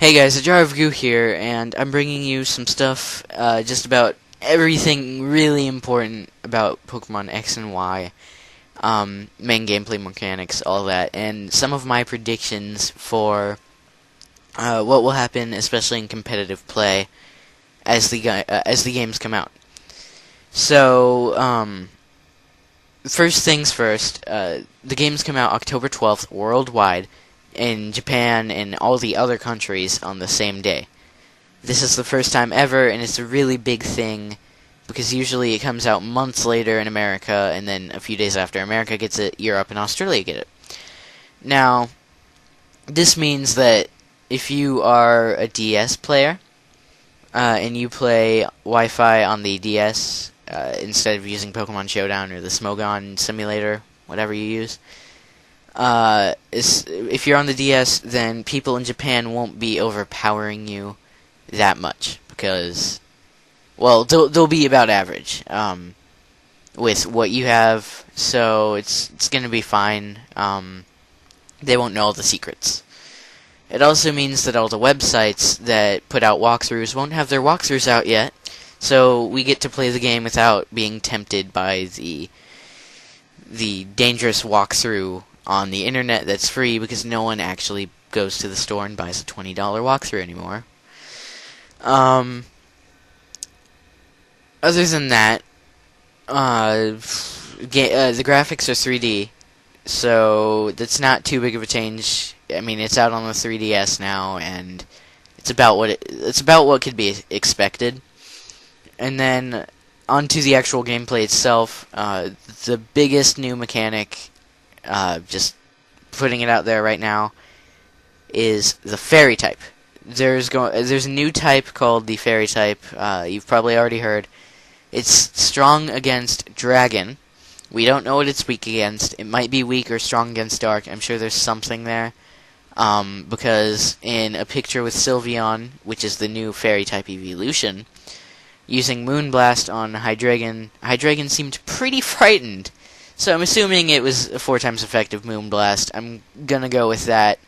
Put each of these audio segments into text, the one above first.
Hey guys, Jar of Goo here, and I'm bringing you some stuff just about everything really important about Pokemon X and Y, main gameplay mechanics, all that, and some of my predictions for what will happen, especially in competitive play, as the games come out. So, first things first, the games come out October 12th worldwide, in Japan and all the other countries on the same day. This is the first time ever, and it's a really big thing, because usually it comes out months later in America, and then a few days after America gets it, Europe and Australia get it. Now, this means that if you are a DS player, and you play Wi-Fi on the DS, instead of using Pokemon Showdown or the Smogon Simulator, whatever you use, if you're on the DS, then people in Japan won't be overpowering you that much, because, well, they'll be about average, with what you have, so it's gonna be fine. They won't know all the secrets. It also means that all the websites that put out walkthroughs won't have their walkthroughs out yet, so we get to play the game without being tempted by the dangerous walkthrough on the internet that's free, because no one actually goes to the store and buys a $20 walkthrough anymore. Other than that, the graphics are 3D, so that's not too big of a change. I mean, it's out on the 3DS now, and it's about what could be expected. And then onto the actual gameplay itself, the biggest new mechanic, just putting it out there right now, is the Fairy type. There's a new type called the Fairy type. You've probably already heard. It's strong against Dragon. We don't know what it's weak against. It might be weak or strong against Dark. I'm sure there's something there. Because in a picture with Sylveon, which is the new Fairy type evolution, using Moonblast on Hydreigon seemed pretty frightened. So I'm assuming it was a 4 times effective Moonblast. I'm gonna go with that.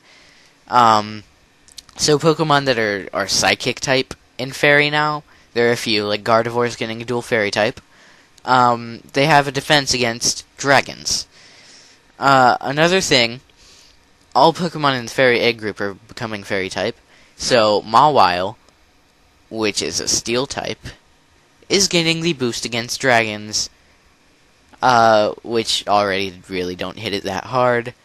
So Pokemon that are Psychic type in Fairy now, there are a few, like Gardevoir's getting a dual Fairy type. They have a defense against dragons. Another thing, all Pokemon in the Fairy Egg group are becoming Fairy type. So Mawile, which is a Steel type, is getting the boost against dragons, which already really don't hit it that hard.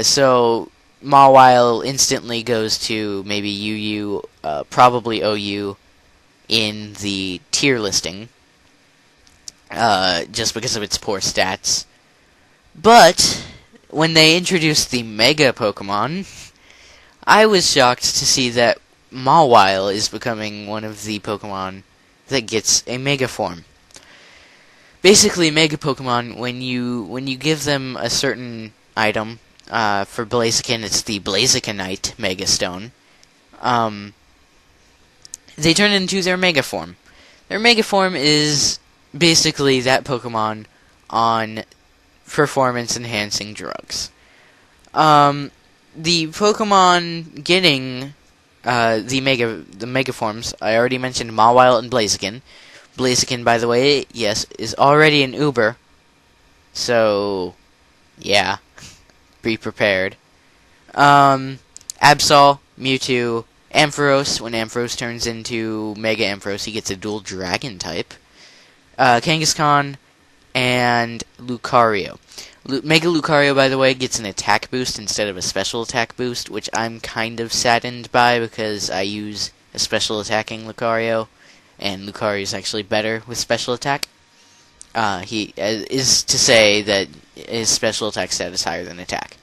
So Mawile instantly goes to maybe UU, probably OU in the tier listing, just because of its poor stats. But when they introduced the Mega Pokemon, I was shocked to see that Mawile is becoming one of the Pokemon that gets a Mega form. Basically, Mega Pokemon, when you give them a certain item, for Blaziken, it's the Blazikenite Mega Stone, they turn into their Mega form. Their Mega form is basically that Pokemon on performance-enhancing drugs. The Pokemon getting the Mega forms, I already mentioned Mawile and Blaziken. Blaziken, by the way, yes, is already an Uber. So, yeah, be prepared. Absol, Mewtwo, Ampharos. When Ampharos turns into Mega Ampharos, he gets a dual Dragon type. Kangaskhan, and Lucario. Mega Lucario, by the way, gets an attack boost instead of a special attack boost, which I'm kind of saddened by, because I use a special attacking Lucario, and Lucario is actually better with special attack. He is to say that his special attack stat is higher than attack.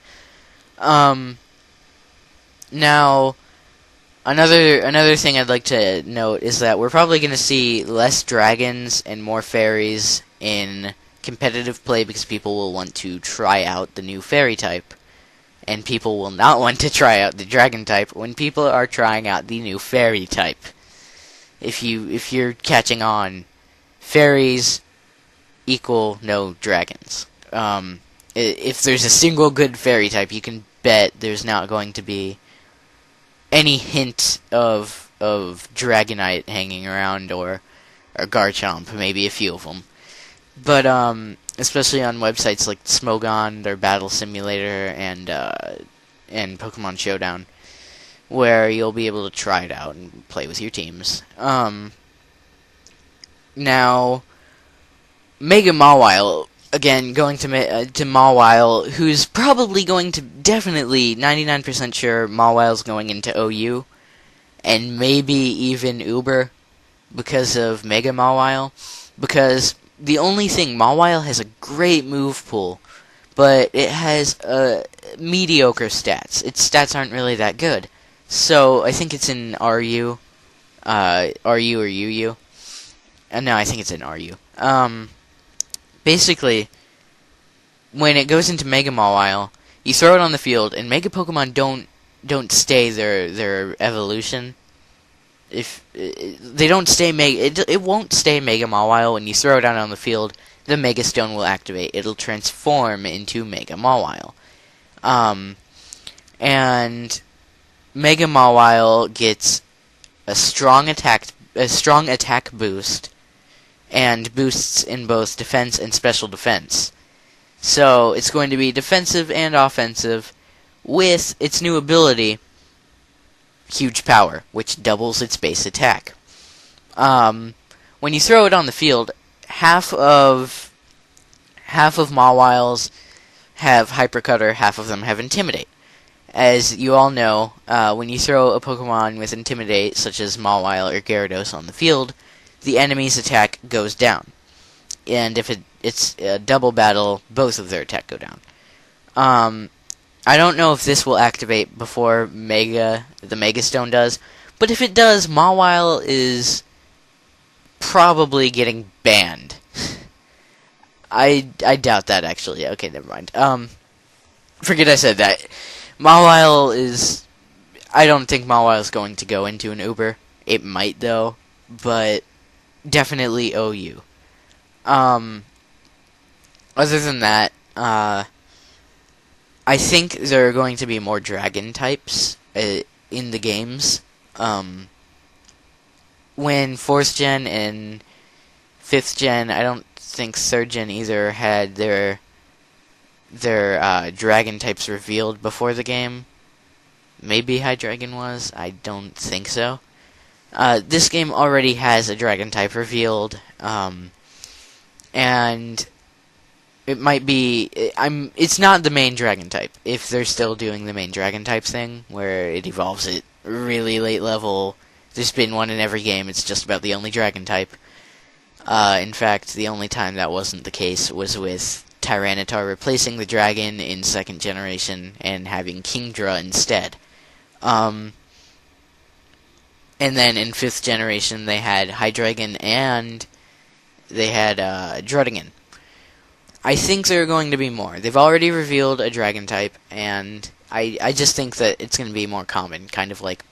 Now, another thing I'd like to note is that we're probably going to see less dragons and more fairies in competitive play, because people will want to try out the new Fairy type, and people will not want to try out the Dragon type when people are trying out the new Fairy type. If you're catching on, fairies equal no dragons. If there's a single good Fairy type, you can bet there's not going to be any hint of Dragonite hanging around, or Garchomp, maybe a few of them. But especially on websites like Smogon or Battle Simulator and Pokemon Showdown, where you'll be able to try it out and play with your teams. Now, Mega Mawile, again, going to Mawile, who's probably going to, definitely, 99% sure Mawile's going into OU, and maybe even Uber, because of Mega Mawile. Because the only thing, Mawile has a great move pool, but it has mediocre stats. Its stats aren't really that good. So, I think it's in RU. RU or UU. No, I think it's in RU. Basically, when it goes into Mega Mawile, you throw it on the field, and Mega Pokemon don't stay their evolution. If they don't stay it won't stay Mega Mawile when you throw it out on the field. The Mega Stone will activate. It'll transform into Mega Mawile. And Mega Mawile gets a strong attack boost, and boosts in both defense and special defense. So it's going to be defensive and offensive with its new ability, Huge Power, which doubles its base attack. When you throw it on the field, half of Mawiles have Hyper Cutter, half of them have Intimidate. As you all know, when you throw a Pokemon with Intimidate, such as Mawile or Gyarados, on the field, the enemy's attack goes down. And if it's a double battle, both of their attack go down. I don't know if this will activate before the Mega Stone does, but if it does, Mawile is probably getting banned. I doubt that, actually. Okay, never mind. Forget I said that. Mawile is... I don't think Mawile is going to go into an Uber. It might, though, but definitely OU. Other than that, I think there are going to be more Dragon types in the games. When 4th Gen and 5th Gen, I don't think 3rd Gen either had their Dragon types revealed before the game. Maybe Hydreigon was. I don't think so. This game already has a Dragon type revealed, and it might be... It's not the main Dragon type, if they're still doing the main Dragon type thing, where it evolves at really late level. There's been one in every game, it's just about the only Dragon type. In fact, the only time that wasn't the case was with Tyranitar replacing the Dragon in 2nd generation and having Kingdra instead. And then in 5th generation they had Hydreigon and they had Druddigon. I think there are going to be more. They've already revealed a Dragon type, and I just think that it's going to be more common. Kind of like,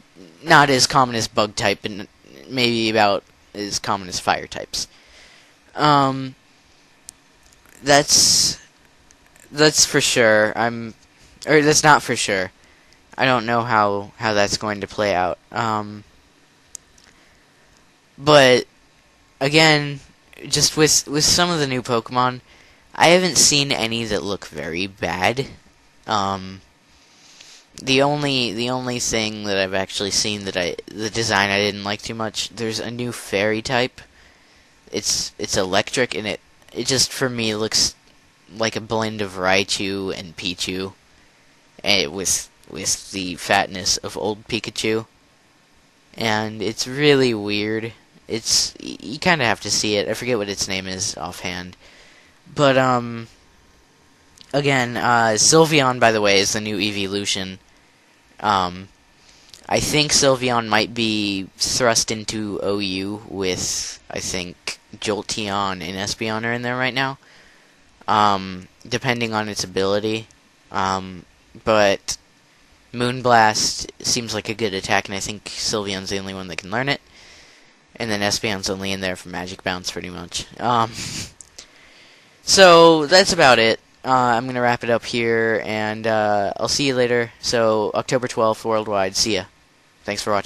not as common as Bug type, and maybe about as common as Fire types. That's for sure. Or that's not for sure. I don't know how that's going to play out. But again, just with some of the new Pokemon, I haven't seen any that look very bad. The only thing that I've actually seen that the design I didn't like too much. There's a new Fairy type. It's electric, and it just, for me, looks like a blend of Raichu and Pichu, with the fatness of old Pikachu. And it's really weird. You kind of have to see it. I forget what its name is offhand. But, again, Sylveon, by the way, is the new evolution. I think Sylveon might be thrust into OU with, I think, Jolteon and Espeon are in there right now. Depending on its ability. But Moonblast seems like a good attack, and I think Sylveon's the only one that can learn it. And then Espeon's only in there for Magic Bounce, pretty much. So, that's about it. I'm going to wrap it up here, and I'll see you later. So, October 12th, worldwide. See ya. Thanks for watching.